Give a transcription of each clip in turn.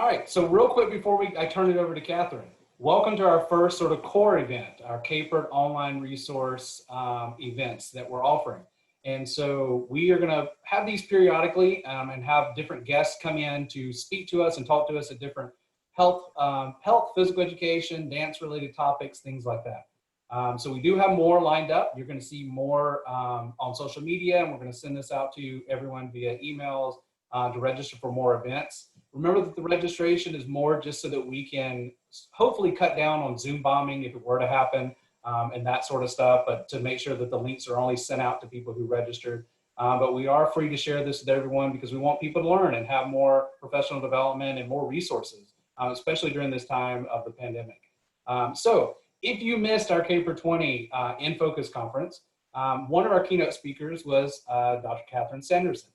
All right, so real quick before I turn it over to Catherine, welcome to our first sort of core event, our CAHPERD online resource events that we're offering. And so we are going to have these periodically and have different guests come in to speak to us and talk to us at different health, physical education, dance-related topics, things like that. So we do have more lined up. You're going to see more on social media, and we're going to send this out to everyone via emails to register for more events. Remember that the registration is more just so that we can hopefully cut down on Zoom bombing if it were to happen and that sort of stuff, but to make sure that the links are only sent out to people who registered. But we are free to share this with everyone because we want people to learn and have more professional development and more resources, especially during this time of the pandemic. So if you missed our CAHPERD 20 In Focus conference, one of our keynote speakers was Dr. Catherine Sanderson.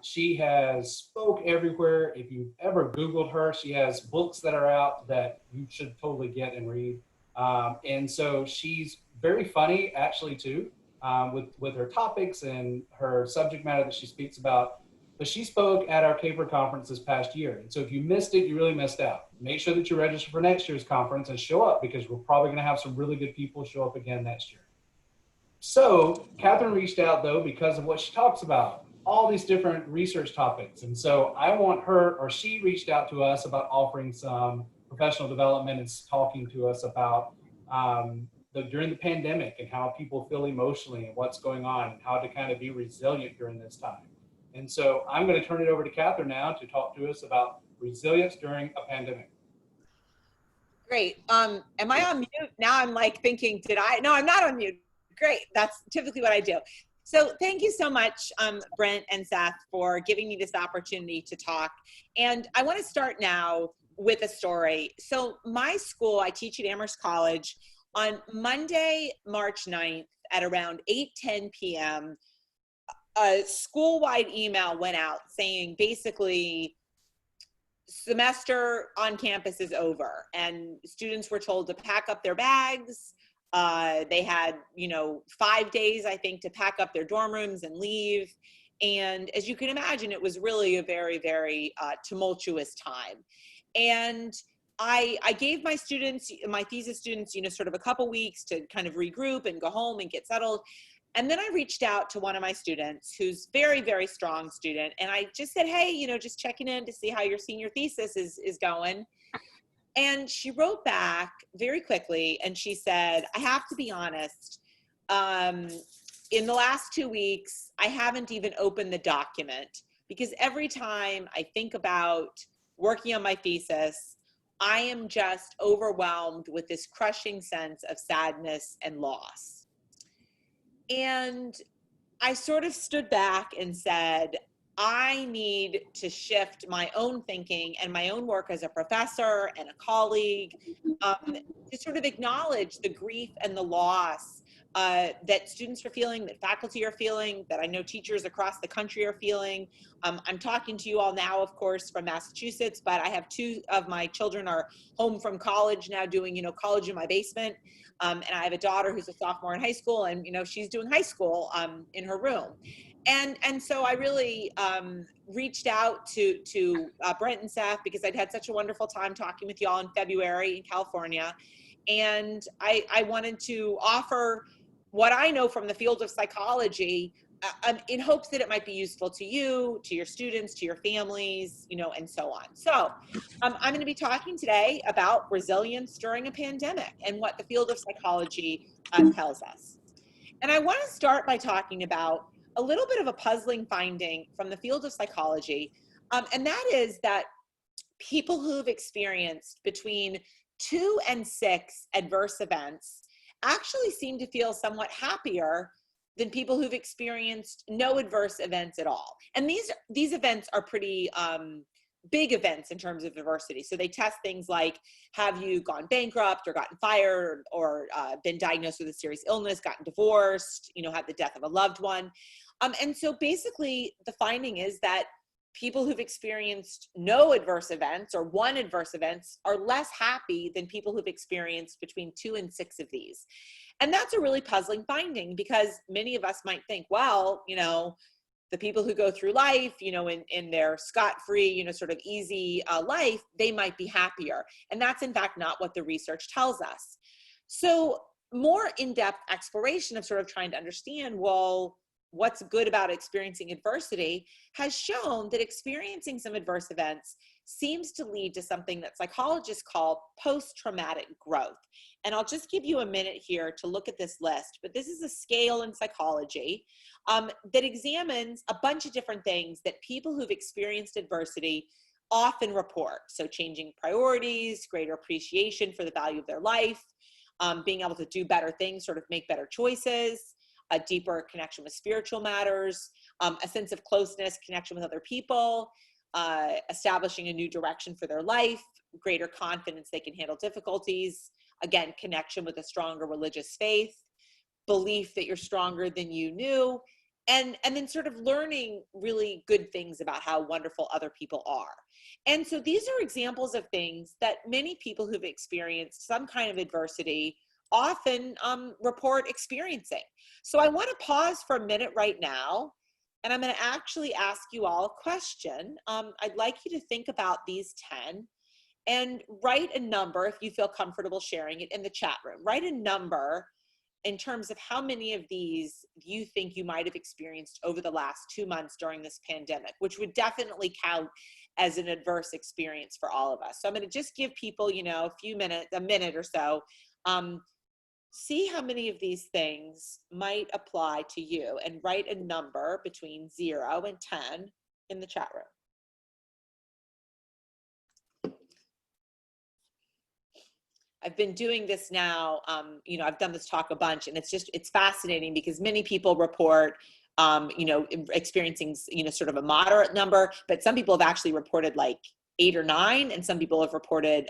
She has spoke everywhere. If you've ever Googled her, she has books that are out that you should totally get and read. And so she's very funny actually too, with her topics and her subject matter that she speaks about. But she spoke at our CAHPERD conference this past year. And so if you missed it, you really missed out. Make sure that you register for next year's conference and show up because we're probably going to have some really good people show up again next year. So Catherine reached out though because of what she talks about, all these different research topics. And so I want her, or she reached out to us about offering some professional development and talking to us about during the pandemic and how people feel emotionally and what's going on and how to kind of be resilient during this time. And so I'm going to turn it over to Catherine now to talk to us about resilience during a pandemic. Great. Am I on mute? Now I'm like thinking, no, I'm not on mute. Great. That's typically what I do. So thank you so much, Brent and Seth, for giving me this opportunity to talk. And I want to start now with a story. So my school, I teach at Amherst College. On Monday, March 9th at around 8:10 p.m., a school-wide email went out saying basically semester on campus is over and students were told to pack up their bags. They had, 5 days, I think, to pack up their dorm rooms and leave. And as you can imagine, it was really a very, very tumultuous time. And I gave my students, my thesis students, sort of a couple weeks to kind of regroup and go home and get settled. And then I reached out to one of my students who's very, very strong student. And I just said, hey, just checking in to see how your senior thesis is going. And she wrote back very quickly and she said, I have to be honest, in the last 2 weeks, I haven't even opened the document because every time I think about working on my thesis, I am just overwhelmed with this crushing sense of sadness and loss. And I sort of stood back and said, I need to shift my own thinking and my own work as a professor and a colleague to sort of acknowledge the grief and the loss that students are feeling, that faculty are feeling, that I know teachers across the country are feeling. I'm talking to you all now, of course, from Massachusetts, but I have 2 of my children are home from college now doing, college in my basement. And I have a daughter who's a sophomore in high school and, she's doing high school in her room. And so I really reached out to Brent and Seth because I'd had such a wonderful time talking with y'all in February in California. And I wanted to offer what I know from the field of psychology in hopes that it might be useful to you, to your students, to your families, and so on. So I'm going to be talking today about resilience during a pandemic and what the field of psychology tells us. And I want to start by talking about a little bit of a puzzling finding from the field of psychology, and that is that people who've experienced between 2 and 6 adverse events actually seem to feel somewhat happier than people who've experienced no adverse events at all. And these events are pretty big events in terms of adversity. So they test things like, have you gone bankrupt or gotten fired or been diagnosed with a serious illness, gotten divorced, had the death of a loved one. And so basically the finding is that people who've experienced no adverse events or 1 adverse events are less happy than people who've experienced between 2 and 6 of these. And that's a really puzzling finding because many of us might think, well, The people who go through life, you know, in their scot-free, you know, sort of easy life, they might be happier. And that's in fact not what the research tells us. So more in-depth exploration of sort of trying to understand, well, what's good about experiencing adversity has shown that experiencing some adverse events seems to lead to something that psychologists call post-traumatic growth. And I'll just give you a minute here to look at this list, but this is a scale in psychology that examines a bunch of different things that people who've experienced adversity often report. So changing priorities, greater appreciation for the value of their life, being able to do better things, sort of make better choices, a deeper connection with spiritual matters, a sense of closeness, connection with other people, establishing a new direction for their life, greater confidence they can handle difficulties, again, connection with a stronger religious faith, belief that you're stronger than you knew, and then sort of learning really good things about how wonderful other people are. And so these are examples of things that many people who've experienced some kind of adversity often report experiencing. So I want to pause for a minute right now, and I'm going to actually ask you all a question. I'd like you to think about these 10 and write a number, if you feel comfortable sharing it, in the chat room. Write a number in terms of how many of these you think you might have experienced over the last 2 months during this pandemic, which would definitely count as an adverse experience for all of us. So I'm going to just give people, you know, a minute or so. See how many of these things might apply to you, and write a number between 0 and 10 in the chat room. I've been doing this now, you know, I've done this talk a bunch, and it's fascinating because many people report, you know, experiencing, you know, sort of a moderate number, but some people have actually reported like 8 or 9, and some people have reported,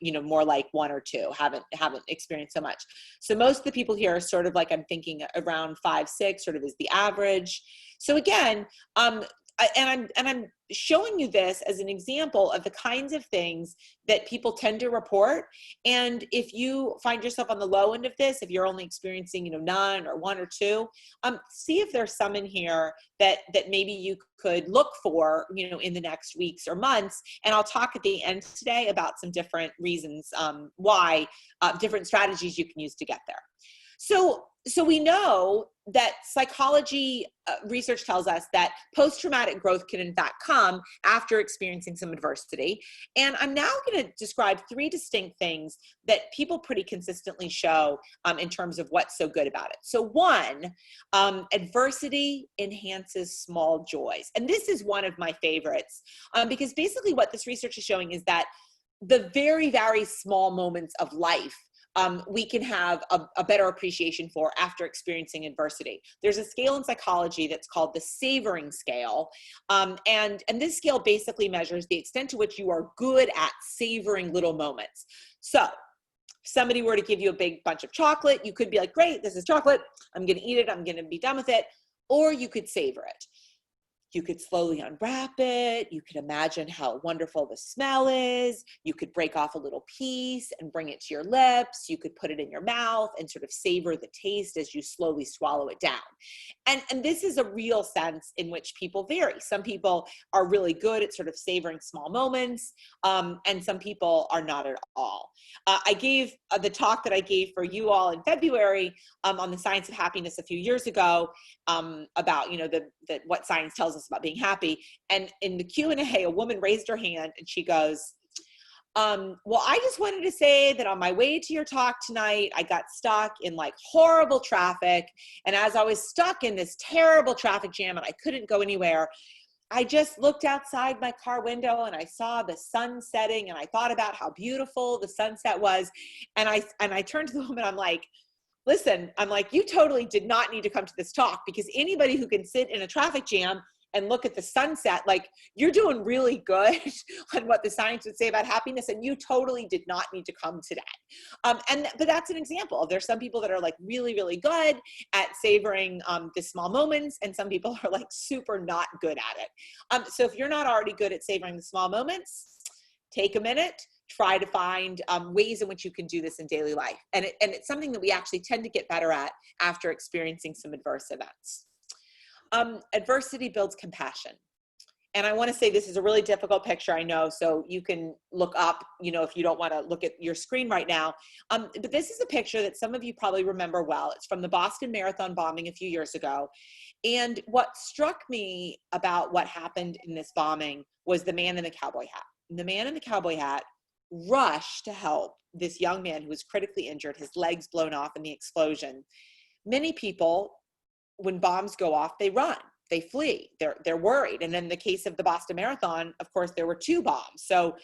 you know, more like 1 or 2, haven't experienced so much. So most of the people here are sort of like, I'm thinking around 5, 6, sort of is the average. So again, I'm showing you this as an example of the kinds of things that people tend to report. And if you find yourself on the low end of this, if you're only experiencing, you know, none or 1 or 2, see if there's some in here that maybe you could look for, you know, in the next weeks or months. And I'll talk at the end today about some different reasons why, different strategies you can use to get there. So we know that psychology research tells us that post-traumatic growth can in fact come after experiencing some adversity. And I'm now going to describe 3 distinct things that people pretty consistently show in terms of what's so good about it. So 1, adversity enhances small joys. And this is one of my favorites because basically what this research is showing is that the very, very small moments of life we can have a better appreciation for after experiencing adversity. There's a scale in psychology that's called the savoring scale. And this scale basically measures the extent to which you are good at savoring little moments. So if somebody were to give you a big bunch of chocolate, you could be like, great, this is chocolate. I'm going to eat it. I'm going to be done with it. Or you could savor it. You could slowly unwrap it. You could imagine how wonderful the smell is. You could break off a little piece and bring it to your lips. You could put it in your mouth and sort of savor the taste as you slowly swallow it down. And this is a real sense in which people vary. Some people are really good at sort of savoring small moments, and some people are not at all. I gave the talk that I gave for you all in February on the science of happiness a few years ago about, you know, what science tells us about being happy. And in the Q&A, a woman raised her hand and she goes, well, I just wanted to say that on my way to your talk tonight, I got stuck in like horrible traffic. And as I was stuck in this terrible traffic jam and I couldn't go anywhere, I just looked outside my car window and I saw the sun setting and I thought about how beautiful the sunset was. And I turned to the woman, I'm like, listen, I'm like, you totally did not need to come to this talk, because anybody who can sit in a traffic jam and look at the sunset, like, you're doing really good on what the science would say about happiness, and you totally did not need to come today. But that's an example. There's some people that are like really, really good at savoring the small moments, and some people are like super not good at it. So if you're not already good at savoring the small moments, take a minute. Try to find ways in which you can do this in daily life. And it's something that we actually tend to get better at after experiencing some adverse events. Adversity builds compassion. And I want to say this is a really difficult picture, I know, so you can look up, if you don't want to look at your screen right now. But this is a picture that some of you probably remember well. It's from the Boston Marathon bombing a few years ago. And what struck me about what happened in this bombing was the man in the cowboy hat. And the man in the cowboy hat rushed to help this young man who was critically injured, his legs blown off in the explosion. Many people, when bombs go off, they run. They flee. They're worried. And in the case of the Boston Marathon, of course, there were 2 bombs. So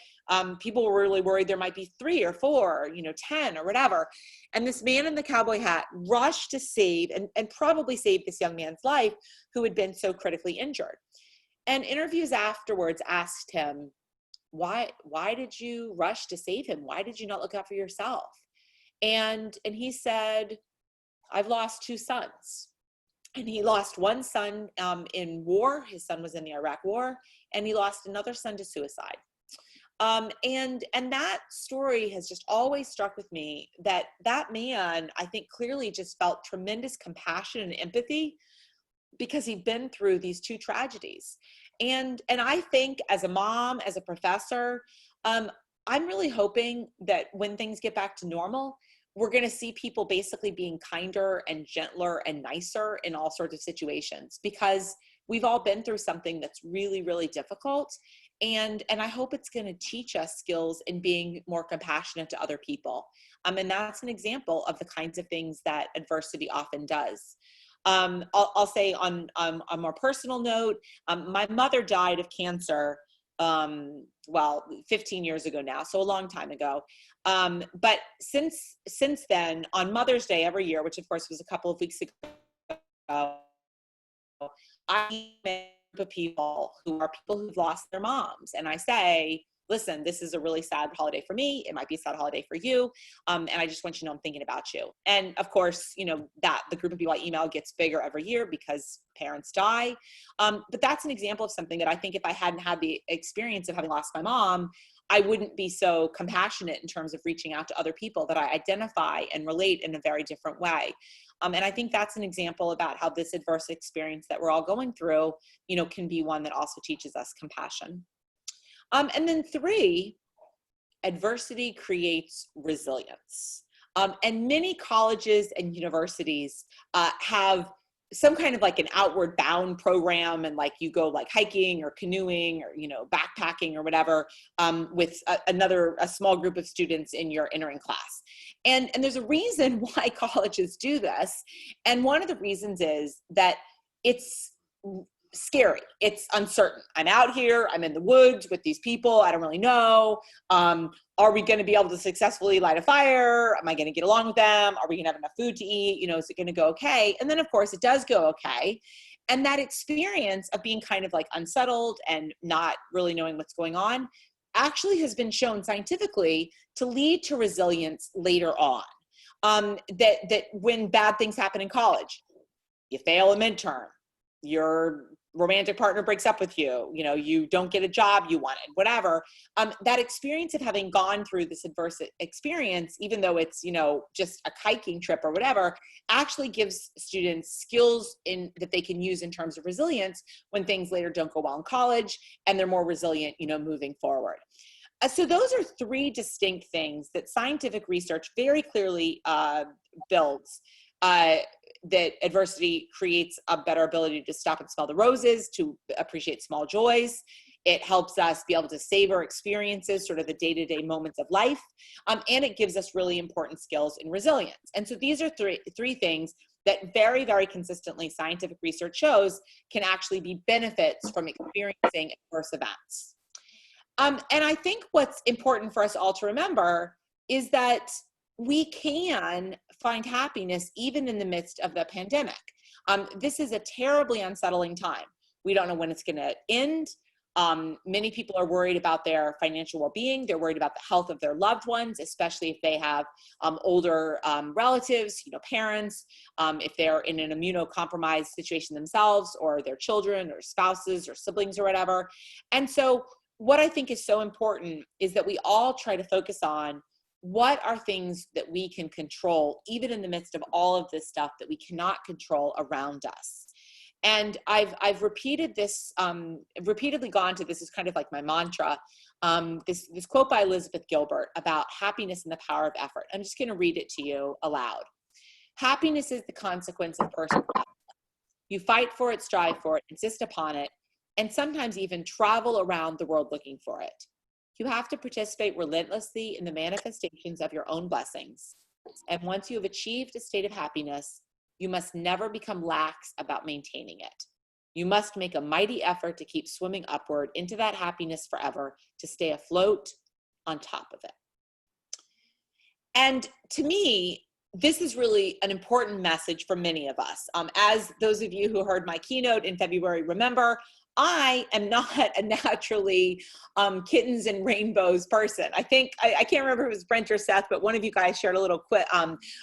people were really worried there might be 3 or 4, 10 or whatever. And this man in the cowboy hat rushed to save and probably save this young man's life who had been so critically injured. And interviews afterwards asked him, why did you rush to save him? Why did you not look out for yourself? And he said, I've lost 2 sons. And he lost one son in war. His son was in the Iraq War, and he lost another son to suicide. And that story has just always struck with me, that man, I think, clearly just felt tremendous compassion and empathy because he'd been through these 2 tragedies. And I think as a mom, as a professor, I'm really hoping that when things get back to normal, we're going to see people basically being kinder and gentler and nicer in all sorts of situations, because we've all been through something that's really, really difficult. And I hope it's going to teach us skills in being more compassionate to other people. And that's an example of the kinds of things that adversity often does. I'll say on a more personal note, my mother died of cancer 15 years ago now, so a long time ago. But since then, on Mother's Day every year, which of course was a couple of weeks ago, I meet a group of people who've lost their moms, and I say, listen, this is a really sad holiday for me. It might be a sad holiday for you. And I just want you to know I'm thinking about you. And of course, that the group of people I email gets bigger every year because parents die. But that's an example of something that I think if I hadn't had the experience of having lost my mom, I wouldn't be so compassionate in terms of reaching out to other people, that I identify and relate in a very different way. And I think that's an example about how this adverse experience that we're all going through, can be one that also teaches us compassion. And then 3, adversity creates resilience. And many colleges and universities have some kind of like an outward bound program, and like you go like hiking or canoeing or, backpacking or whatever with a small group of students in your entering class. And there's a reason why colleges do this. And one of the reasons is that it's scary. It's uncertain. I'm out here, I'm in the woods with these people I don't really know. Are we going to be able to successfully light a fire? Am I going to get along with them? Are we going to have enough food to eat? Is it going to go okay? And then of course it does go okay. And that experience of being kind of like unsettled and not really knowing what's going on actually has been shown scientifically to lead to resilience later on. That when bad things happen in college, you fail a midterm, your romantic partner breaks up with you, you don't get a job you wanted, whatever. That experience of having gone through this adverse experience, even though it's, just a hiking trip or whatever, actually gives students skills that they can use in terms of resilience when things later don't go well in college, and they're more resilient, moving forward. So those are 3 distinct things that scientific research very clearly builds. That adversity creates a better ability to stop and smell the roses, to appreciate small joys. It helps us be able to savor experiences, sort of the day-to-day moments of life. And it gives us really important skills in resilience. And so these are three things that very, very consistently scientific research shows can actually be benefits from experiencing adverse events. And I think what's important for us all to remember is that we can find happiness even in the midst of the pandemic. This is a terribly unsettling time. We don't know when it's going to end. Many people are worried about their financial well-being. They're worried about the health of their loved ones, especially if they have older relatives, parents, if they're in an immunocompromised situation themselves, or their children or spouses or siblings or whatever. And so what I think is so important is that we all try to focus on what are things that we can control, even in the midst of all of this stuff that we cannot control around us. And I've repeated this, repeatedly gone to, this is kind of like my mantra, this quote by Elizabeth Gilbert about happiness and the power of effort. I'm just going to read it to you aloud. Happiness is the consequence of personal effort. You fight for it, strive for it, insist upon it, and sometimes even travel around the world looking for it. You have to participate relentlessly in the manifestations of your own blessings. And once you have achieved a state of happiness, you must never become lax about maintaining it. You must make a mighty effort to keep swimming upward into that happiness forever, to stay afloat on top of it. And to me, this is really an important message for many of us. As those of you who heard my keynote in February remember, I am not a naturally kittens and rainbows person. I think, I can't remember if it was Brent or Seth, but one of you guys shared a little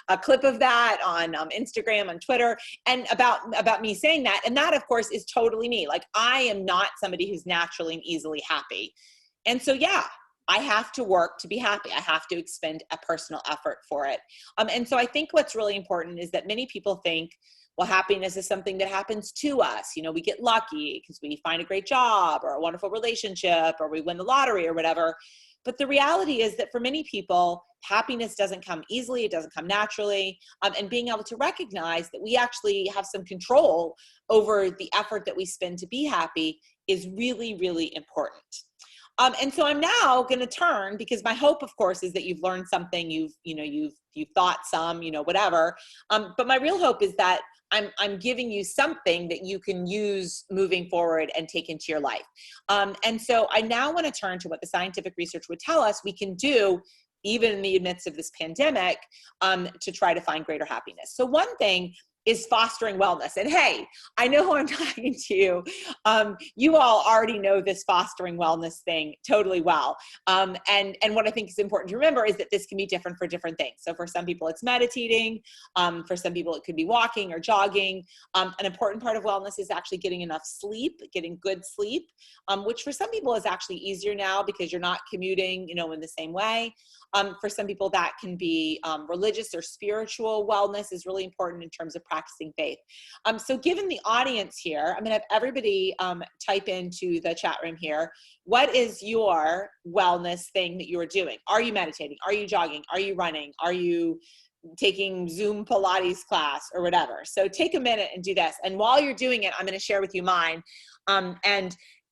a clip of that on Instagram, on Twitter, and about me saying that. And that, of course, is totally me. Like, I am not somebody who's naturally and easily happy. And so, yeah, I have to work to be happy. I have to expend a personal effort for it. And so I think what's really important is that many people think, well, happiness is something that happens to us. You know, we get lucky because we find a great job or a wonderful relationship or we win the lottery or whatever. But the reality is that for many people, happiness doesn't come easily. It doesn't come naturally. And being able to recognize that we actually have some control over the effort that we spend to be happy is really, really important. And so I'm now going to turn, because my hope, of course, is that you've learned something, you've thought some, whatever. But my real hope is that I'm giving you something that you can use moving forward and take into your life. And so I now want to turn to what the scientific research would tell us we can do, even in the midst of this pandemic, to try to find greater happiness. So one thing is fostering wellness. And hey, I know who I'm talking to. You all already know this fostering wellness thing totally well. And what I think is important to remember is that this can be different for different things. So for some people, it's meditating. For some people, it could be walking or jogging. An important part of wellness is actually getting enough sleep, getting good sleep, which for some people is actually easier now because you're not commuting, in the same way. For some people, that can be religious or spiritual wellness is really important in terms of practicing faith. So given the audience here, I'm going to have everybody type into the chat room here. What is your wellness thing that you are doing? Are you meditating? Are you jogging? Are you running? Are you taking Zoom Pilates class or whatever? So take a minute and do this. And while you're doing it, I'm going to share with you mine.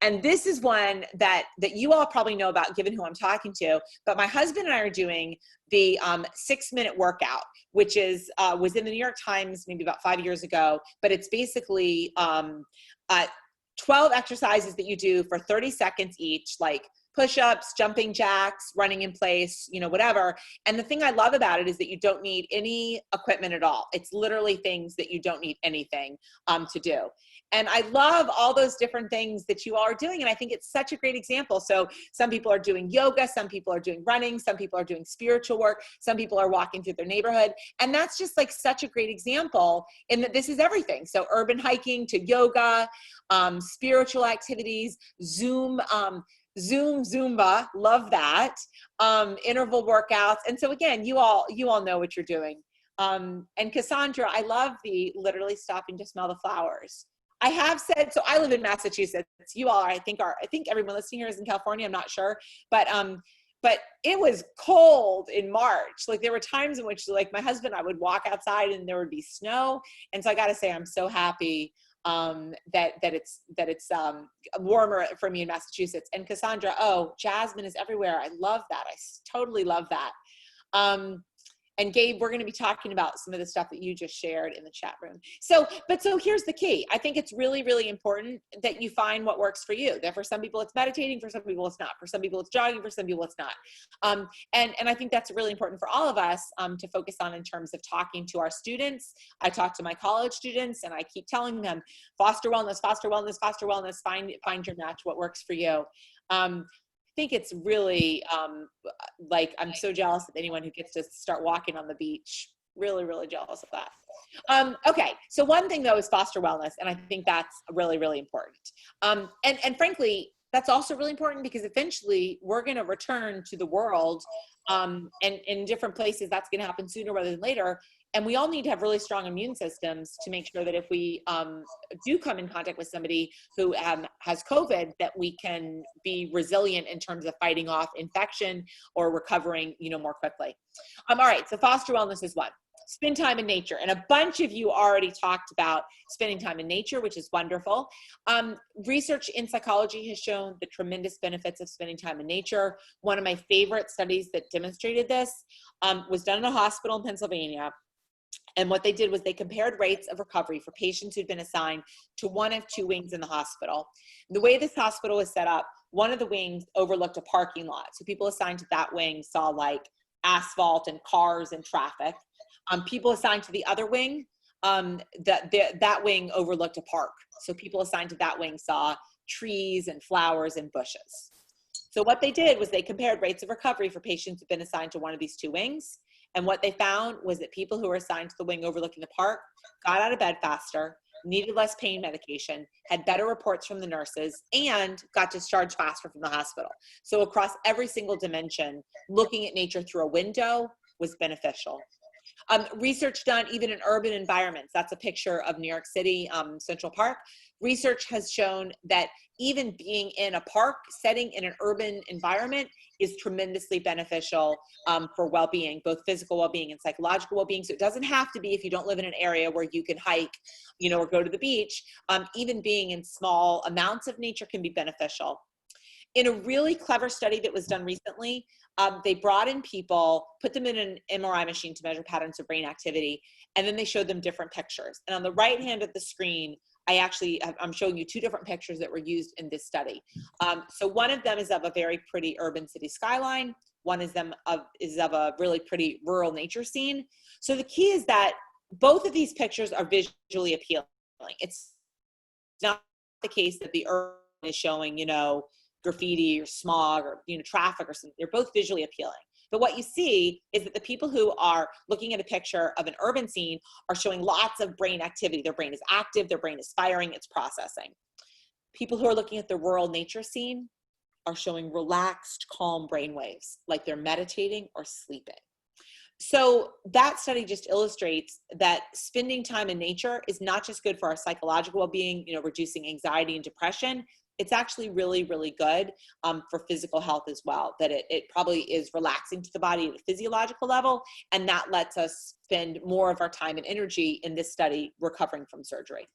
And this is one that you all probably know about, given who I'm talking to. But my husband and I are doing the 6-minute workout, which was in the New York Times maybe about 5 years ago. But it's basically 12 exercises that you do for 30 seconds each, like push-ups, jumping jacks, running in place, whatever. And the thing I love about it is that you don't need any equipment at all. It's literally things that you don't need anything to do. And I love all those different things that you all are doing. And I think it's such a great example. So some people are doing yoga, some people are doing running, some people are doing spiritual work, some people are walking through their neighborhood. And that's just like such a great example in that this is everything. So urban hiking to yoga, spiritual activities, Zumba, love that, interval workouts. And so again, you all know what you're doing. And Cassandra, I love the literally stopping to smell the flowers. I have said, so I live in Massachusetts. You all, I think everyone listening here is in California. I'm not sure, but it was cold in March. Like there were times in which like my husband and I would walk outside and there would be snow. And so I got to say, I'm so happy that it's warmer for me in Massachusetts. And Cassandra, jasmine is everywhere. I love that. I totally love that. And Gabe, we're going to be talking about some of the stuff that you just shared in the chat room. So here's the key. I think it's really, really important that you find what works for you. That for some people it's meditating, for some people it's not. For some people it's jogging, for some people it's not. And I think that's really important for all of us to focus on in terms of talking to our students. I talk to my college students and I keep telling them, foster wellness, foster wellness, foster wellness, find your match, what works for you. I think it's really I'm so jealous of anyone who gets to start walking on the beach. Really, really jealous of that. Okay, so one thing though is foster wellness, and I think that's really, really important. And frankly, that's also really important because eventually we're going to return to the world, and in different places that's going to happen sooner rather than later. And we all need to have really strong immune systems to make sure that if we do come in contact with somebody who has COVID, that we can be resilient in terms of fighting off infection or recovering, more quickly. All right, so foster wellness is one. Spend time in nature. And a bunch of you already talked about spending time in nature, which is wonderful. Research in psychology has shown the tremendous benefits of spending time in nature. One of my favorite studies that demonstrated this was done in a hospital in Pennsylvania. And what they did was they compared rates of recovery for patients who'd been assigned to one of two wings in the hospital. The way this hospital was set up, one of the wings overlooked a parking lot. So people assigned to that wing saw like asphalt and cars and traffic. People assigned to the other wing, that wing overlooked a park. So people assigned to that wing saw trees and flowers and bushes. So what they did was they compared rates of recovery for patients who've been assigned to one of these two wings. And what they found was that people who were assigned to the wing overlooking the park got out of bed faster, needed less pain medication, had better reports from the nurses, and got discharged faster from the hospital. So across every single dimension, looking at nature through a window was beneficial. Research done even in urban environments. That's a picture of New York City, Central Park. Research has shown that even being in a park setting in an urban environment is tremendously beneficial for well-being, both physical well-being and psychological well-being. So it doesn't have to be if you don't live in an area where you can hike, or go to the beach. Even being in small amounts of nature can be beneficial. In a really clever study that was done recently, they brought in people, put them in an MRI machine to measure patterns of brain activity, and then they showed them different pictures. And on the right hand of the screen, I'm showing you two different pictures that were used in this study. So one of them is of a very pretty urban city skyline. One is of a really pretty rural nature scene. So the key is that both of these pictures are visually appealing. It's not the case that the urban is showing, graffiti or smog or traffic or something. They're both visually appealing. But what you see is that the people who are looking at a picture of an urban scene are showing lots of brain activity. Their brain is active, their brain is firing, it's processing. People who are looking at the rural nature scene are showing relaxed, calm brain waves, like they're meditating or sleeping. So that study just illustrates that spending time in nature is not just good for our psychological well-being, reducing anxiety and depression. It's actually really, really good for physical health as well, that it probably is relaxing to the body at a physiological level, and that lets us spend more of our time and energy in this study recovering from surgery.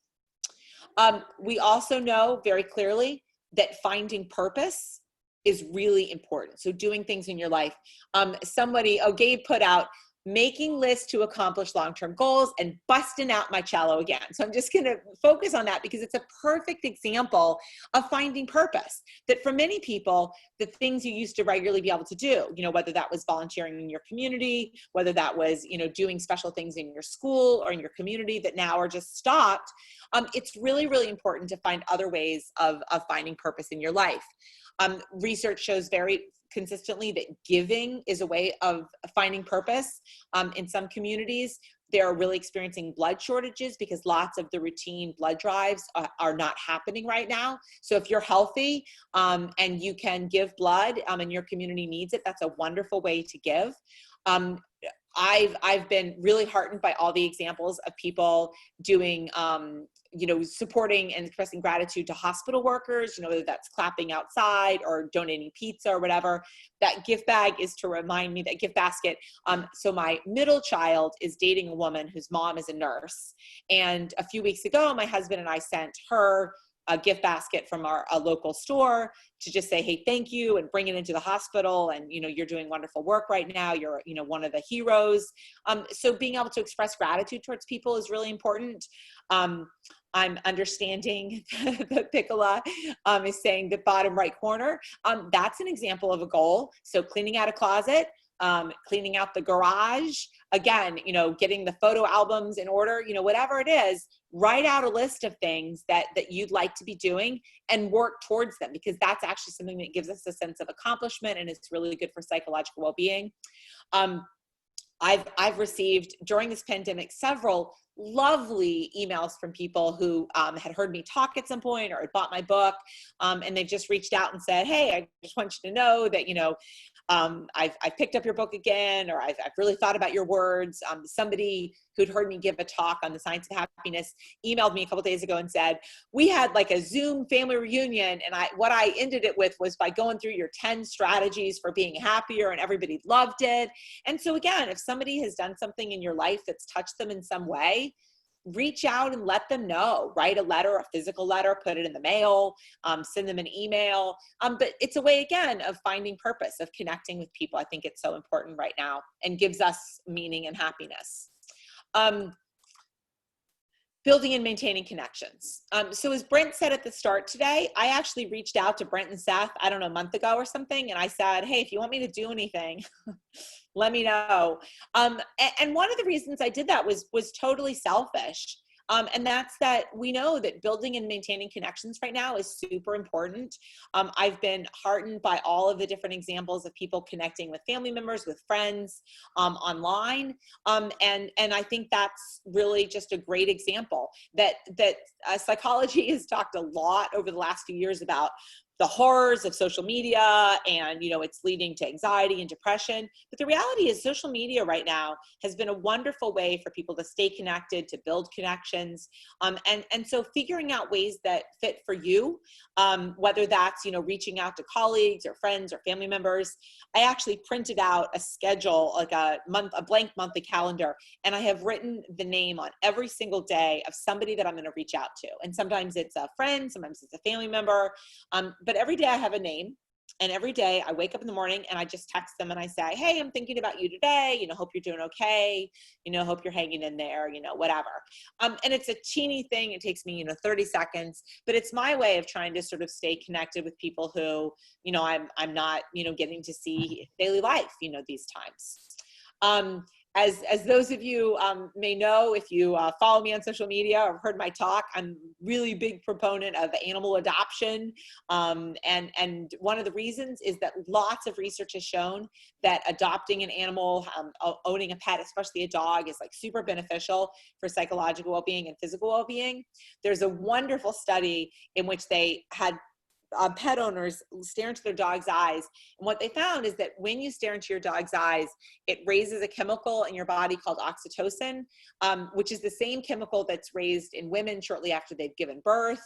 We also know very clearly that finding purpose is really important. So doing things in your life. Gabe put out, making lists to accomplish long-term goals and busting out my cello again. So I'm just going to focus on that because it's a perfect example of finding purpose. That for many people, the things you used to regularly be able to do, whether that was volunteering in your community, whether that was, doing special things in your school or in your community that now are just stopped, it's really, really important to find other ways of finding purpose in your life. Research shows very consistently that giving is a way of finding purpose. In some communities, they're really experiencing blood shortages because lots of the routine blood drives are not happening right now. So if you're healthy and you can give blood and your community needs it, that's a wonderful way to give. I've been really heartened by all the examples of people doing, supporting and expressing gratitude to hospital workers, whether that's clapping outside or donating pizza or whatever. That gift bag is to remind me, that gift basket. So my middle child is dating a woman whose mom is a nurse. And a few weeks ago, my husband and I sent her a gift basket from a local store to just say, hey, thank you, and bring it into the hospital. And, you're doing wonderful work right now. You're, one of the heroes. So being able to express gratitude towards people is really important. I'm understanding that Piccola is saying the bottom right corner. That's an example of a goal. So cleaning out a closet, cleaning out the garage, again, getting the photo albums in order, whatever it is, write out a list of things that you'd like to be doing and work towards them, because that's actually something that gives us a sense of accomplishment, and it's really good for psychological well-being. I've received during this pandemic several lovely emails from people who had heard me talk at some point or had bought my book, and they've just reached out and said, hey, I just want you to know that, I've picked up your book again, or I've really thought about your words. Somebody who'd heard me give a talk on the science of happiness emailed me a couple days ago and said, we had like a Zoom family reunion, and what I ended it with was by going through your 10 strategies for being happier, and everybody loved it. And so again, if somebody has done something in your life that's touched them in some way, reach out and let them know. Write a letter, a physical letter, put it in the mail, send them an email. But it's a way, again, of finding purpose, of connecting with people. I think it's so important right now and gives us meaning and happiness. Building and maintaining connections. So as Brent said at the start today, I actually reached out to Brent and Seth, I don't know, a month ago or something. And I said, hey, if you want me to do anything, let me know. And one of the reasons I did that was totally selfish. And that's that we know that building and maintaining connections right now is super important. I've been heartened by all of the different examples of people connecting with family members, with friends, online. And I think that's really just a great example that psychology has talked a lot over the last few years about the horrors of social media, and it's leading to anxiety and depression. But the reality is social media right now has been a wonderful way for people to stay connected, to build connections. And so figuring out ways that fit for you, whether that's, reaching out to colleagues or friends or family members. I actually printed out a schedule, like a blank monthly calendar, and I have written the name on every single day of somebody that I'm going to reach out to. And sometimes it's a friend, sometimes it's a family member. But every day I have a name, and every day I wake up in the morning and I just text them and I say, hey, I'm thinking about you today. Hope you're doing okay. Hope you're hanging in there, whatever. And it's a teeny thing. It takes me, 30 seconds, but it's my way of trying to sort of stay connected with people who, I'm not, getting to see daily life, these times. As those of you may know, if you follow me on social media or have heard my talk, I'm really big proponent of animal adoption. And one of the reasons is that lots of research has shown that adopting an animal, owning a pet, especially a dog, is like super beneficial for psychological well-being and physical well-being. There's a wonderful study in which they had pet owners stare into their dog's eyes. And what they found is that when you stare into your dog's eyes, it raises a chemical in your body called oxytocin, which is the same chemical that's raised in women shortly after they've given birth,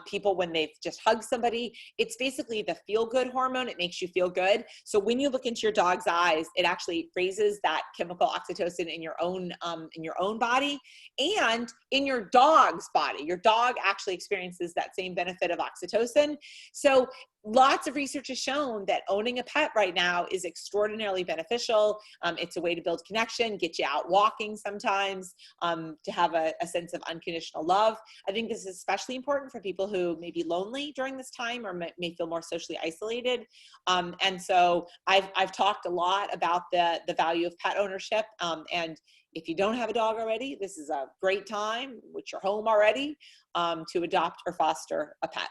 people when they've just hugged somebody. It's basically the feel-good hormone. It makes you feel good. So when you look into your dog's eyes, it actually raises that chemical oxytocin in your own body and in your dog's body. Your dog actually experiences that same benefit of oxytocin. So lots of research has shown that owning a pet right now is extraordinarily beneficial. It's a way to build connection, get you out walking sometimes, to have a sense of unconditional love. I think this is especially important for people who may be lonely during this time or may feel more socially isolated. And so I've talked a lot about the value of pet ownership. And if you don't have a dog already, this is a great time, which you're home already, to adopt or foster a pet.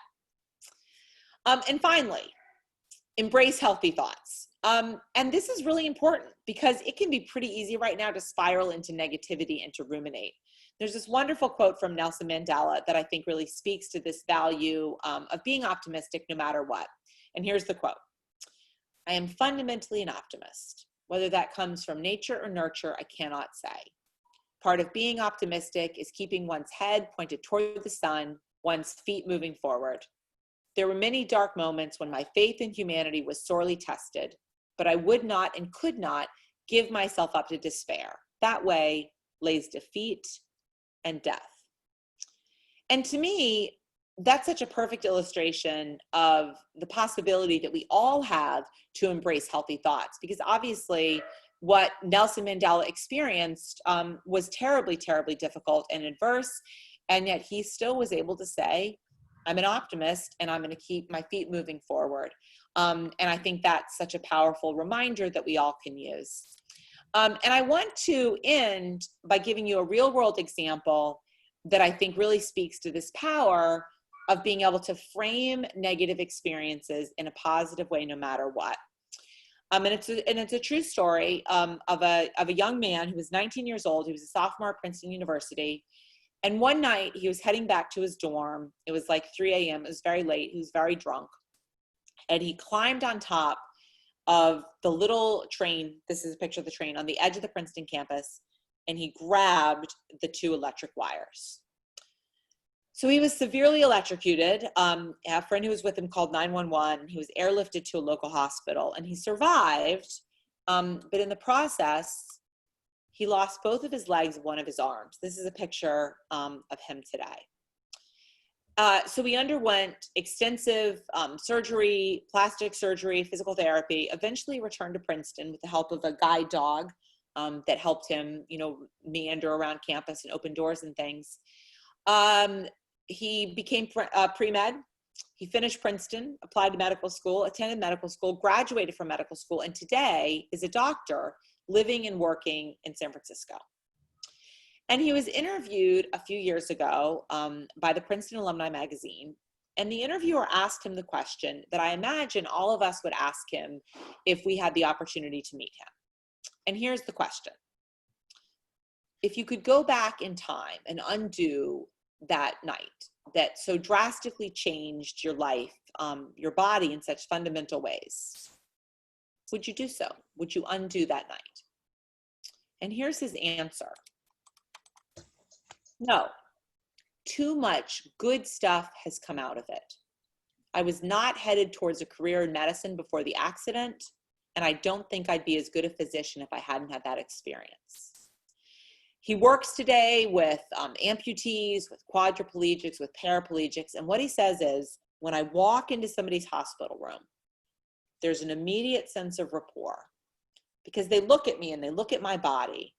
And finally, embrace healthy thoughts. And this is really important because it can be pretty easy right now to spiral into negativity and to ruminate. There's this wonderful quote from Nelson Mandela that I think really speaks to this value of being optimistic no matter what. And here's the quote: I am fundamentally an optimist. Whether that comes from nature or nurture, I cannot say. Part of being optimistic is keeping one's head pointed toward the sun, one's feet moving forward. There were many dark moments when my faith in humanity was sorely tested, but I would not and could not give myself up to despair. That way lays defeat and death. And to me, that's such a perfect illustration of the possibility that we all have to embrace healthy thoughts, because obviously what Nelson Mandela experienced was terribly, terribly difficult and adverse, and yet he still was able to say, I'm an optimist and I'm going to keep my feet moving forward. And I think that's such a powerful reminder that we all can use. And I want to end by giving you a real world example that I think really speaks to this power of being able to frame negative experiences in a positive way, no matter what. And it's a true story of a young man who was 19 years old. He was a sophomore at Princeton University. And one night he was heading back to his dorm. It was like 3 a.m. It was very late. He was very drunk. And he climbed on top of the little train. This is a picture of the train on the edge of the Princeton campus, and he grabbed the 2 electric wires. So he was severely electrocuted. A friend who was with him called 911. He was airlifted to a local hospital, and he survived. But in the process, he lost both of his legs, one of his arms. This is a picture of him today. So he underwent extensive surgery, plastic surgery, physical therapy, eventually returned to Princeton with the help of a guide dog that helped him, meander around campus and open doors and things. He became pre-med. He finished Princeton, applied to medical school, attended medical school, graduated from medical school, and today is a doctor living and working in San Francisco. And he was interviewed a few years ago by the Princeton Alumni Magazine. And the interviewer asked him the question that I imagine all of us would ask him if we had the opportunity to meet him. And here's the question. If you could go back in time and undo that night that so drastically changed your life, your body in such fundamental ways, would you do so? Would you undo that night? And here's his answer. No, too much good stuff has come out of it. I was not headed towards a career in medicine before the accident, and I don't think I'd be as good a physician if I hadn't had that experience. He works today with amputees, with quadriplegics, with paraplegics, and what he says is, when I walk into somebody's hospital room, there's an immediate sense of rapport because they look at me and they look at my body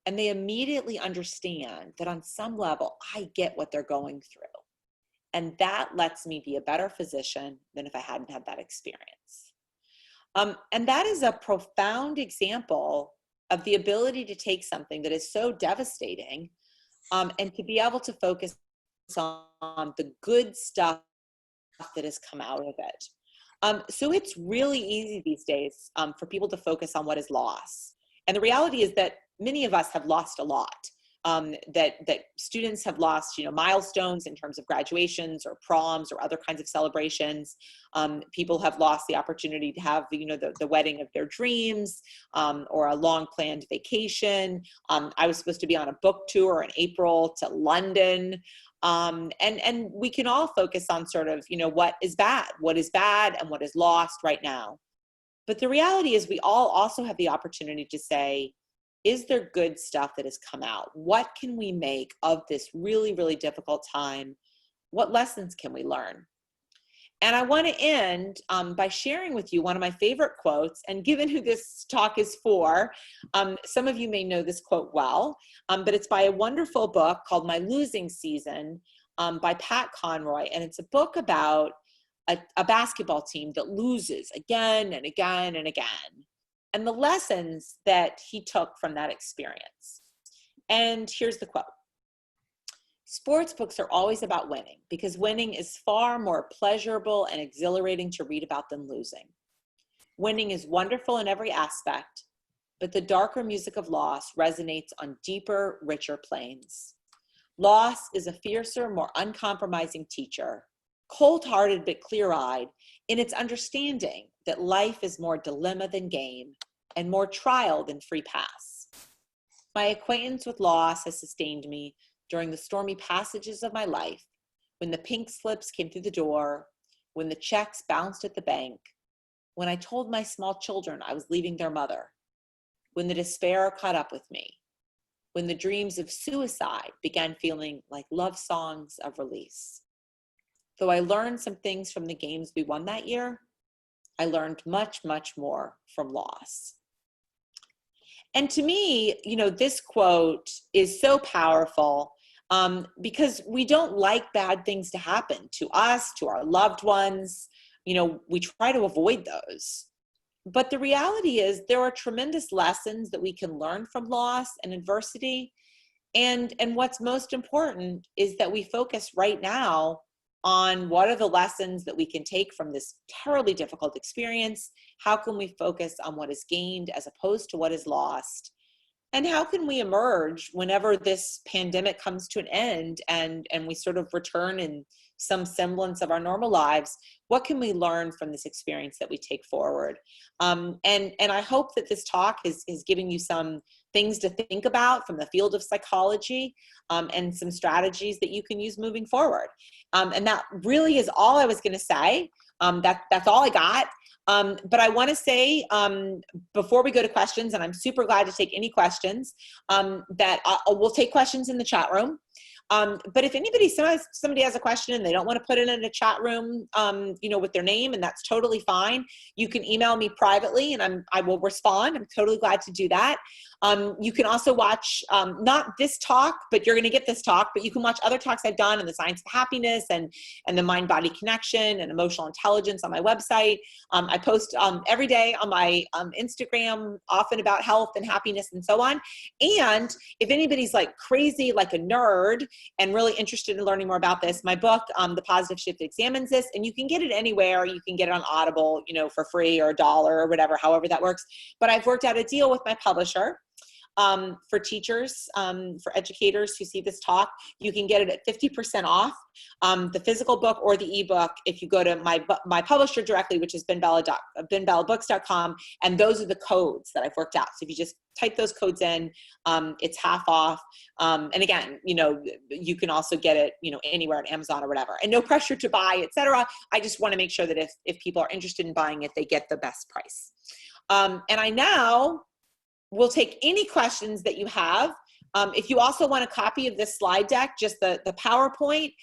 and they immediately understand that on some level, I get what they're going through. And that lets me be a better physician than if I hadn't had that experience. And that is a profound example of the ability to take something that is so devastating and to be able to focus on the good stuff that has come out of it. So it's really easy these days for people to focus on what is lost. And the reality is that many of us have lost a lot. That students have lost, milestones in terms of graduations or proms or other kinds of celebrations. People have lost the opportunity to have, the wedding of their dreams or a long planned vacation. I was supposed to be on a book tour in April to London. And we can all focus on sort of, what is bad and what is lost right now. But the reality is we all also have the opportunity to say, is there good stuff that has come out? What can we make of this really, really difficult time? What lessons can we learn? And I want to end by sharing with you one of my favorite quotes. And given who this talk is for, some of you may know this quote well, but it's by a wonderful book called My Losing Season by Pat Conroy. And it's a book about a basketball team that loses again and again and again, and the lessons that he took from that experience. And here's the quote. Sports books are always about winning because winning is far more pleasurable and exhilarating to read about than losing. Winning is wonderful in every aspect, but the darker music of loss resonates on deeper, richer planes. Loss is a fiercer, more uncompromising teacher, cold-hearted but clear-eyed in its understanding that life is more dilemma than game and more trial than free pass. My acquaintance with loss has sustained me during the stormy passages of my life, when the pink slips came through the door, when the checks bounced at the bank, when I told my small children I was leaving their mother, when the despair caught up with me, when the dreams of suicide began feeling like love songs of release. Though I learned some things from the games we won that year, I learned much, much more from loss. And to me, this quote is so powerful because we don't like bad things to happen to us, to our loved ones. We try to avoid those. But the reality is there are tremendous lessons that we can learn from loss and adversity. And what's most important is that we focus right now on what are the lessons that we can take from this terribly difficult experience. How can we focus on what is gained as opposed to what is lost? And how can we emerge whenever this pandemic comes to an end and we sort of return and some semblance of our normal lives, what can we learn from this experience that we take forward? And I hope that this talk is giving you some things to think about from the field of psychology, and some strategies that you can use moving forward. And that really is all I was going to say. That's all I got. But I want to say, before we go to questions, and I'm super glad to take any questions, that we'll take questions in the chat room. But if somebody has a question and they don't want to put it in a chat room, with their name, and that's totally fine, you can email me privately and I will respond. I'm totally glad to do that. You can also watch, not this talk, but you're going to get this talk, but you can watch other talks I've done on the science of happiness and the mind-body connection and emotional intelligence on my website. I post every day on my Instagram, often about health and happiness and so on. And if anybody's like crazy, like a nerd, and really interested in learning more about this, my book, The Positive Shift, examines this, and you can get it anywhere. You can get it on Audible, for free or $1 or whatever, however that works. But I've worked out a deal with my publisher. For teachers, for educators who see this talk, you can get it at 50% off the physical book or the ebook if you go to my publisher directly, which is benbellabooks.com, and those are the codes that I've worked out. So if you just type those codes in, it's half off. And again, you can also get it, anywhere on Amazon or whatever, and no pressure to buy, etc. I just want to make sure that if people are interested in buying it, they get the best price. And I now we'll take any questions that you have. If you also want a copy of this slide deck, just the PowerPoint,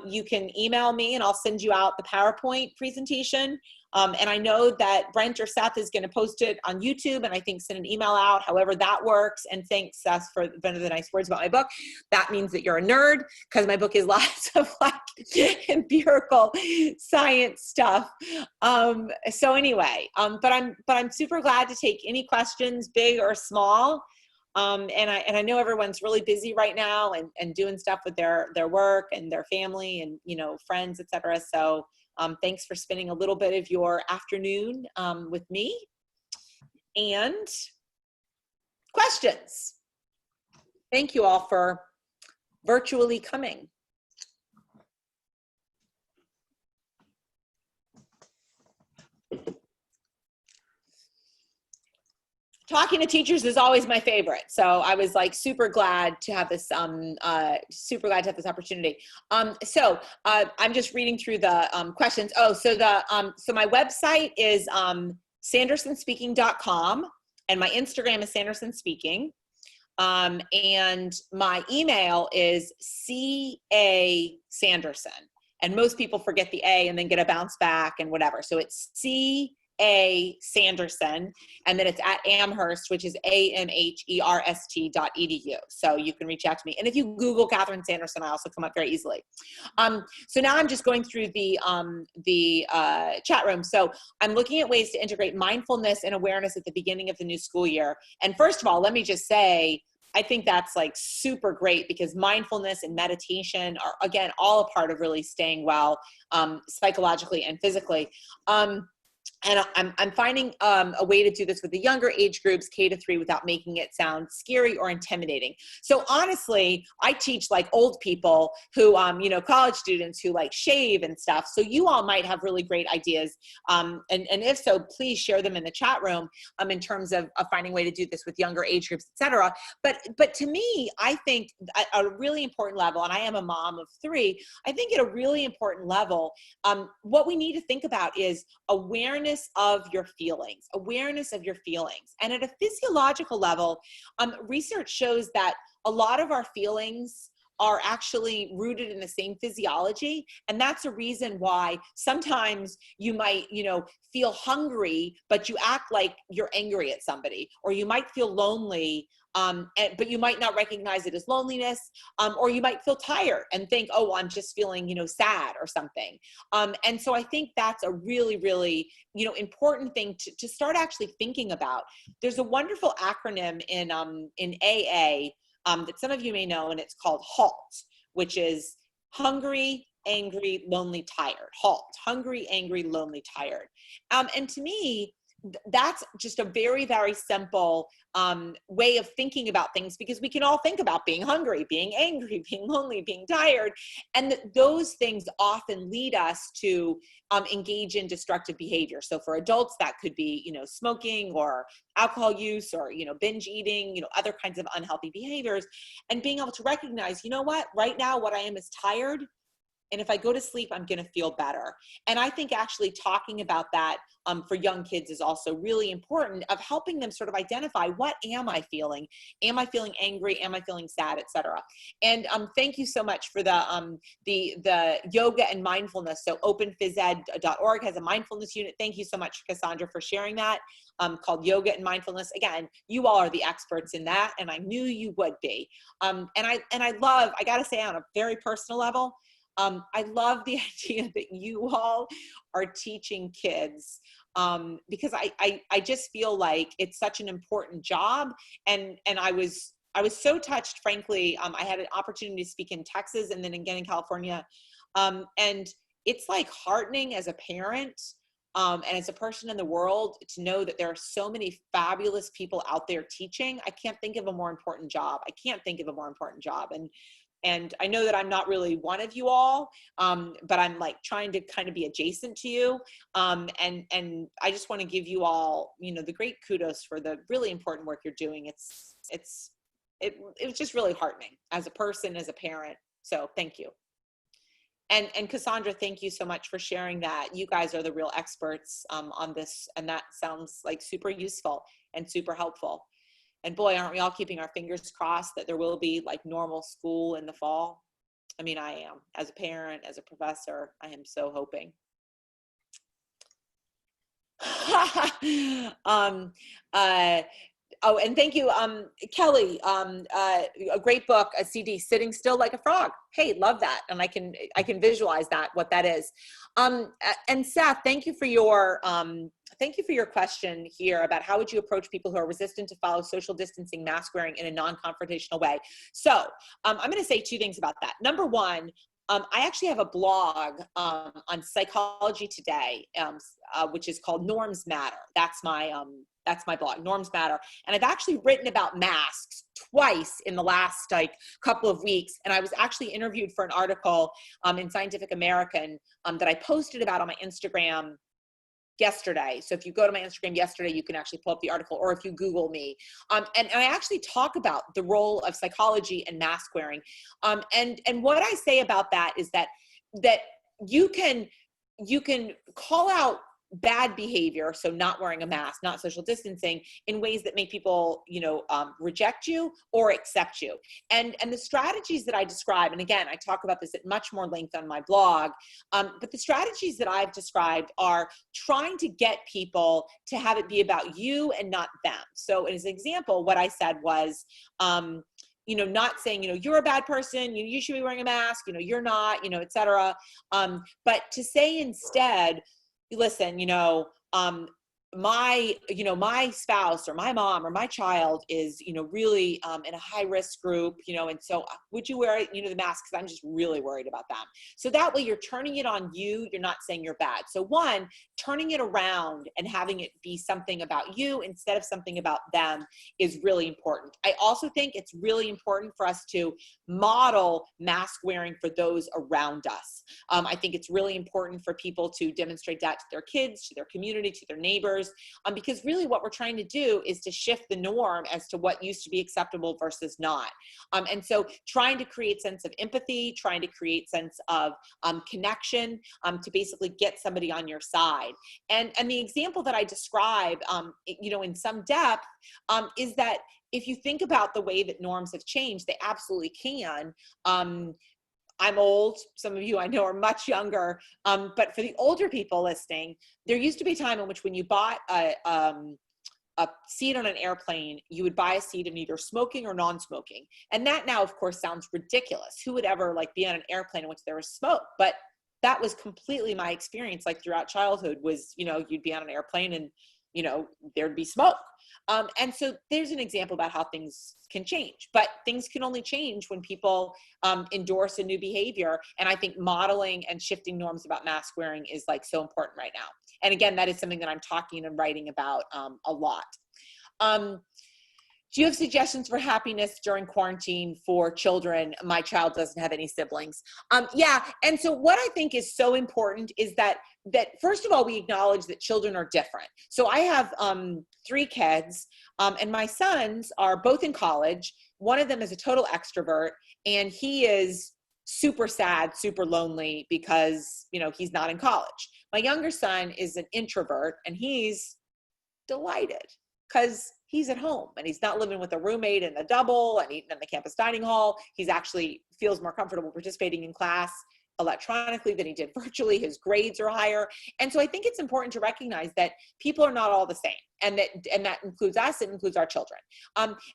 you can email me and I'll send you out the PowerPoint presentation. And I know that Brent or Seth is going to post it on YouTube, and I think send an email out, however that works. And thanks, Seth, for one of the nice words about my book. That means that you're a nerd, because my book is lots of like empirical science stuff. So anyway, but I'm super glad to take any questions, big or small. And I know everyone's really busy right now and doing stuff with their work and their family and, friends, etc. So thanks for spending a little bit of your afternoon with me. And questions. Thank you all for virtually coming. Talking to teachers is always my favorite. So I was like super glad to have this, opportunity. So I'm just reading through the questions. Oh, so so my website is sandersonspeaking.com, and my Instagram is Sanderson Speaking. And my email is CA Sanderson. And most people forget the A and then get a bounce back and whatever. So it's CA Sanderson, and then it's at Amherst, which is AMHERST.edu. So you can reach out to me. And if you Google Catherine Sanderson, I also come up very easily. So now I'm just going through the chat room. So I'm looking at ways to integrate mindfulness and awareness at the beginning of the new school year. And first of all, let me just say, I think that's like super great, because mindfulness and meditation are, again, all a part of really staying well, psychologically and physically. And I'm finding a way to do this with the younger age groups, K to 3, without making it sound scary or intimidating. So honestly, I teach like old people who, college students who like shave and stuff. So you all might have really great ideas. And if so, please share them in the chat room in terms of finding a way to do this with younger age groups, etc. But to me, I think at a really important level, and I am a mom of 3, I think at a really important level, what we need to think about is awareness of your feelings, And at a physiological level, research shows that a lot of our feelings are actually rooted in the same physiology. And that's a reason why sometimes you might, feel hungry, but you act like you're angry at somebody, or you might feel lonely, but you might not recognize it as loneliness, or you might feel tired and think, oh, I'm just feeling, sad or something. And so I think that's a really, really, important thing to start actually thinking about. There's a wonderful acronym in AA that some of you may know, and it's called HALT, which is hungry, angry, lonely, tired. HALT, hungry, angry, lonely, tired. And to me, that's just a very, very simple way of thinking about things, because we can all think about being hungry, being angry, being lonely, being tired. And those things often lead us to engage in destructive behavior. So for adults, that could be, you know, smoking or alcohol use, or, you know, binge eating, you know, other kinds of unhealthy behaviors. And being able to recognize, you know what, right now, what I am is tired. And if I go to sleep, I'm going to feel better. And I think actually talking about that for young kids is also really important, of helping them sort of identify, what am I feeling? Am I feeling angry? Am I feeling sad, etc. And thank you so much for the yoga and mindfulness. So openphysed.org has a mindfulness unit. Thank you so much, Cassandra, for sharing that, called Yoga and Mindfulness. Again, you all are the experts in that, and I knew you would be. And I love, I got to say, on a very personal level, I love the idea that you all are teaching kids, because I just feel like it's such an important job. And I was so touched, frankly. I had an opportunity to speak in Texas and then again in California. And it's like heartening as a parent, and as a person in the world, to know that there are so many fabulous people out there teaching. I can't think of a more important job. I can't think of a more important job. And I know that I'm not really one of you all, but I'm like trying to kind of be adjacent to you. And I just want to give you all, you know, the great kudos for the really important work you're doing. It was just really heartening as a person, as a parent. So thank you. And Cassandra, thank you so much for sharing that. You guys are the real experts on this, and that sounds like super useful and super helpful. And boy, aren't we all keeping our fingers crossed that there will be like normal school in the fall? I mean, I am. As a parent, as a professor, I am so hoping. Oh, and thank you, Kelly. A great book, a CD, Sitting Still Like a Frog. Hey, love that, and I can visualize that, what that is. And Seth, thank you for your question here about how would you approach people who are resistant to follow social distancing, mask wearing in a non-confrontational way. So I'm going to say two things about that. Number one, I actually have a blog on Psychology Today, which is called Norms Matter. That's my blog, Norms Matter. And I've actually written about masks twice in the last like couple of weeks. And I was actually interviewed for an article in Scientific American that I posted about on my Instagram yesterday. So if you go to my Instagram yesterday, you can actually pull up the article, or if you Google me. And I actually talk about the role of psychology and mask wearing. And what I say about that is that you can call out bad behavior, so not wearing a mask, not social distancing, in ways that make people, reject you or accept you. And the strategies that I describe, and again, I talk about this at much more length on my blog, but the strategies that I've described are trying to get people to have it be about you and not them. So as an example, what I said was, not saying, you're a bad person, you should be wearing a mask, you're not, et cetera. But to say instead, listen, my spouse or my mom or my child is, really in a high risk group, and so would you wear, the mask? Because I'm just really worried about them. So that way you're turning it on you. You're not saying you're bad. So one, turning it around and having it be something about you instead of something about them is really important. I also think it's really important for us to model mask wearing for those around us. I think it's really important for people to demonstrate that to their kids, to their community, to their neighbors, because really what we're trying to do is to shift the norm as to what used to be acceptable versus not. And so trying to create sense of empathy, trying to create sense of connection, to basically get somebody on your side. And the example that I describe, in some depth, is that if you think about the way that norms have changed, they absolutely can. I'm old. Some of you I know are much younger. But for the older people listening, there used to be a time in which when you bought a seat on an airplane, you would buy a seat in either smoking or non-smoking. And that now, of course, sounds ridiculous. Who would ever be on an airplane in which there was smoke? But that was completely my experience, throughout childhood was, you'd be on an airplane and, there'd be smoke. And so there's an example about how things can change, but things can only change when people endorse a new behavior. And I think modeling and shifting norms about mask wearing is so important right now. And again, that is something that I'm talking and writing about a lot. Do you have suggestions for happiness during quarantine for children? My child doesn't have any siblings. Yeah, and so what I think is so important is that first of all, we acknowledge that children are different. So I have 3 kids, and my sons are both in college. One of them is a total extrovert, and he is super sad, super lonely because, you know, he's not in college. My younger son is an introvert, and he's delighted because he's at home and he's not living with a roommate and a double and eating in the campus dining hall. He's actually feels more comfortable participating in class electronically than he did virtually. His grades are higher. And so I think it's important to recognize that people are not all the same, and that includes us, it includes our children.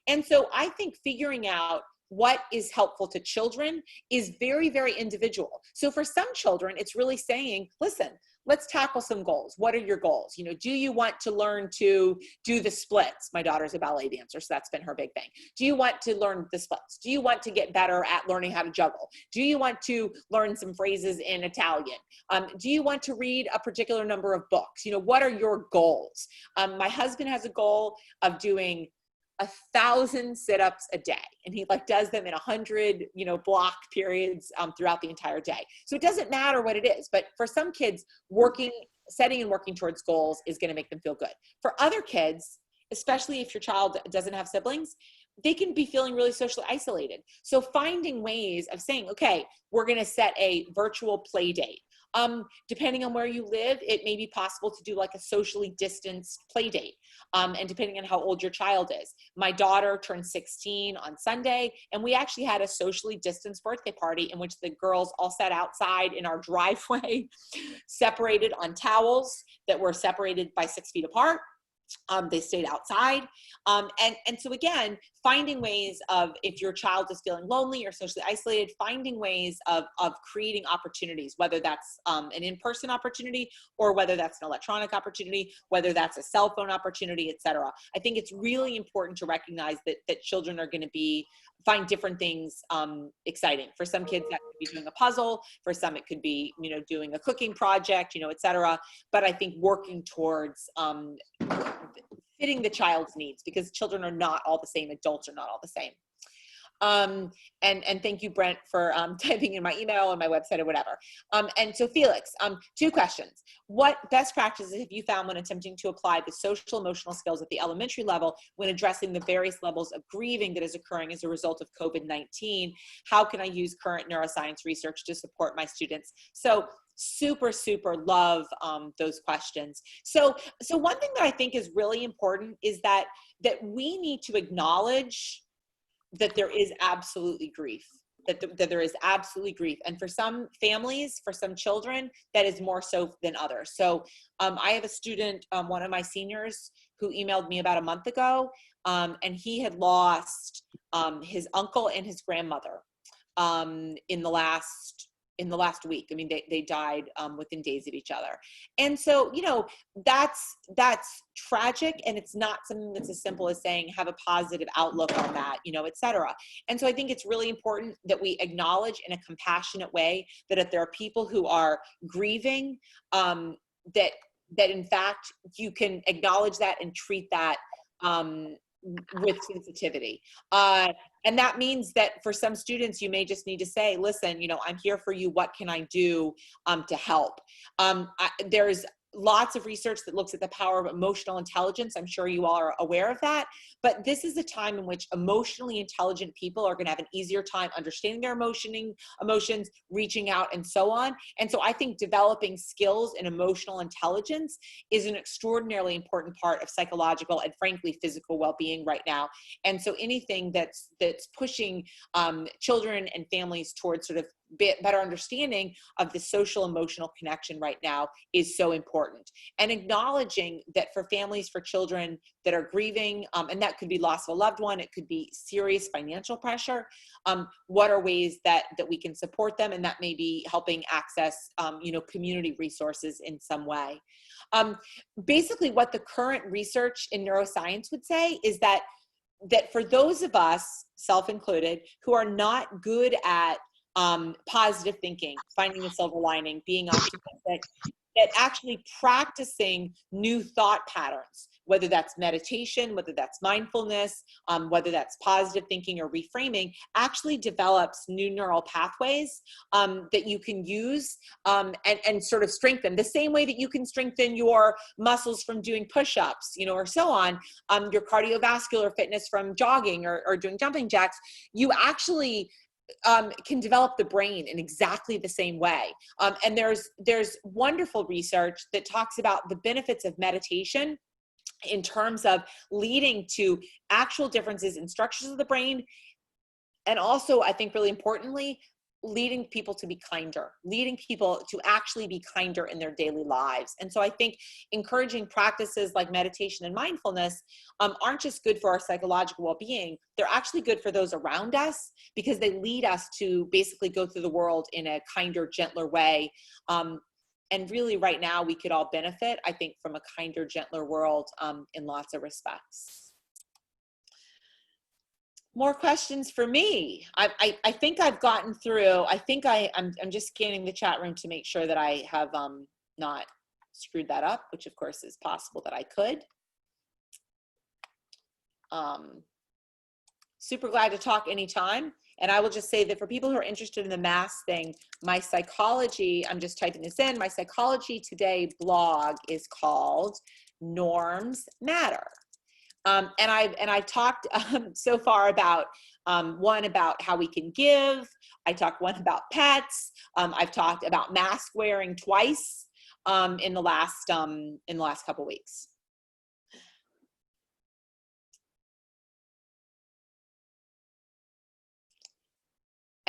And so I think figuring out what is helpful to children is very, very individual. So for some children, it's really saying, listen, let's tackle some goals. What are your goals? You know, do you want to learn to do the splits? My daughter's a ballet dancer, so that's been her big thing. Do you want to learn the splits? Do you want to get better at learning how to juggle? Do you want to learn some phrases in Italian? Do you want to read a particular number of books? You know, what are your goals? My husband has a goal of doing 1,000 sit-ups a day, and he does them in 100 block periods throughout the entire day. So it doesn't matter what it is, but for some kids, setting and working towards goals is going to make them feel good. For other kids, especially if your child doesn't have siblings, they can be feeling really socially isolated. So finding ways of saying, okay, we're going to set a virtual play date. Depending on where you live, it may be possible to do like a socially distanced play date. And depending on how old your child is. My daughter turned 16 on Sunday, and we actually had a socially distanced birthday party in which the girls all sat outside in our driveway, separated on towels that were separated by 6 feet apart. They stayed outside. And so again, finding ways of, if your child is feeling lonely or socially isolated, finding ways of creating opportunities, whether that's an in-person opportunity or whether that's an electronic opportunity, whether that's a cell phone opportunity, et cetera. I think it's really important to recognize that children are going to find different things exciting. For some kids, that could be doing a puzzle. For some, it could be, doing a cooking project, et cetera. But I think working towards fitting the child's needs, because children are not all the same. Adults are not all the same. And thank you, Brent, for typing in my email and my website or whatever. And so Felix, 2 questions. What best practices have you found when attempting to apply the social emotional skills at the elementary level when addressing the various levels of grieving that is occurring as a result of COVID-19? How can I use current neuroscience research to support my students? So super, super love those questions. So one thing that I think is really important is that we need to acknowledge that there is absolutely grief, that there is absolutely grief. And for some families, for some children, that is more so than others. So I have a student, one of my seniors, who emailed me about a month ago, and he had lost his uncle and his grandmother in the last week. I mean, they died within days of each other. And so, that's tragic, and it's not something that's as simple as saying, have a positive outlook on that, et cetera. And so I think it's really important that we acknowledge in a compassionate way that if there are people who are grieving, that in fact, you can acknowledge that and treat that with sensitivity. And that means that for some students, you may just need to say, listen, I'm here for you. What can I do to help? There's lots of research that looks at the power of emotional intelligence. I'm sure you all are aware of that. But this is a time in which emotionally intelligent people are going to have an easier time understanding their emotions, reaching out, and so on. And so I think developing skills in emotional intelligence is an extraordinarily important part of psychological and frankly physical well-being right now. And so anything that's pushing children and families towards sort of better understanding of the social emotional connection right now is so important. And acknowledging that for families, for children that are grieving, and that could be loss of a loved one, it could be serious financial pressure, what are ways that we can support them? And that may be helping access community resources in some way. Basically what the current research in neuroscience would say is that for those of us, self included, who are not good at positive thinking, finding the silver lining, being optimistic, that actually practicing new thought patterns, whether that's meditation, whether that's mindfulness, whether that's positive thinking or reframing, actually develops new neural pathways that you can use and sort of strengthen. The same way that you can strengthen your muscles from doing push-ups, you know, or so on, your cardiovascular fitness from jogging or doing jumping jacks, you actually can develop the brain in exactly the same way. And there's wonderful research that talks about the benefits of meditation in terms of leading to actual differences in structures of the brain. And also, I think really importantly, leading people to be kinder, leading people to actually be kinder in their daily lives. And so I think encouraging practices like meditation and mindfulness aren't just good for our psychological well-being, they're actually good for those around us because they lead us to basically go through the world in a kinder, gentler way. And really right now we could all benefit, I think, from a kinder, gentler world in lots of respects. More questions for me. I think I've gotten through. I think I'm just scanning the chat room to make sure that I have not screwed that up, which of course is possible that I could. Super glad to talk anytime. And I will just say that for people who are interested in the mask thing, my psychology, I'm just typing this in, my Psychology Today blog is called Norms Matter. And I've talked so far about one about how we can give. I talked one about pets. I've talked about mask wearing twice in the last couple weeks.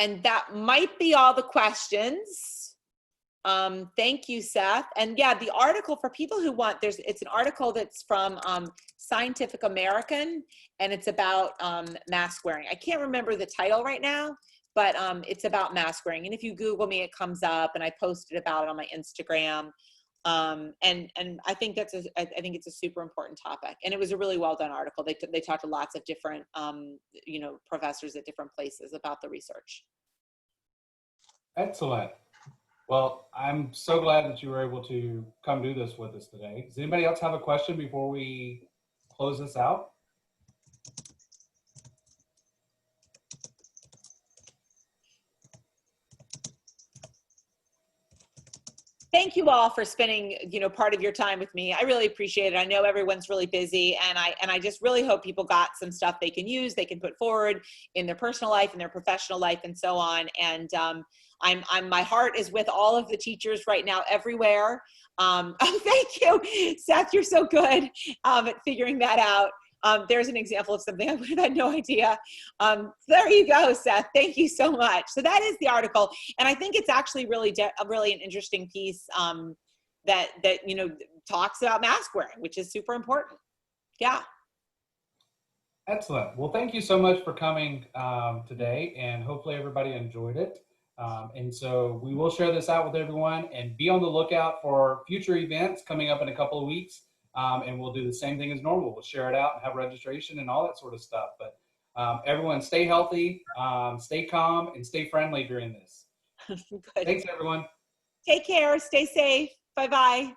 And that might be all the questions. Thank you, Seth. And yeah, the article for people who want, it's an article that's from Scientific American, and it's about mask wearing. I can't remember the title right now, but it's about mask wearing. And if you Google me, it comes up, and I posted about it on my Instagram. And I think I think it's a super important topic, and it was a really well done article. They talked to lots of different, you know, professors at different places about the research. Excellent. Well, I'm so glad that you were able to come do this with us today. Does anybody else have a question before we close this out? Thank you all for spending, you know, part of your time with me. I really appreciate it. I know everyone's really busy, and I just really hope people got some stuff they can use, they can put forward in their personal life, in their professional life, and so on. And my heart is with all of the teachers right now everywhere. Oh, thank you, Seth. You're so good at figuring that out. There's an example of something I would have had no idea. There you go, Seth. Thank you so much. So that is the article, and I think it's actually really an interesting piece that you know talks about mask wearing, which is super important. Yeah. Excellent. Well, thank you so much for coming today, and hopefully everybody enjoyed it. And so we will share this out with everyone, and be on the lookout for future events coming up in a couple of weeks. And we'll do the same thing as normal. We'll share it out and have registration and all that sort of stuff. But everyone stay healthy, stay calm, and stay friendly during this. Good. Thanks, everyone. Take care. Stay safe. Bye-bye.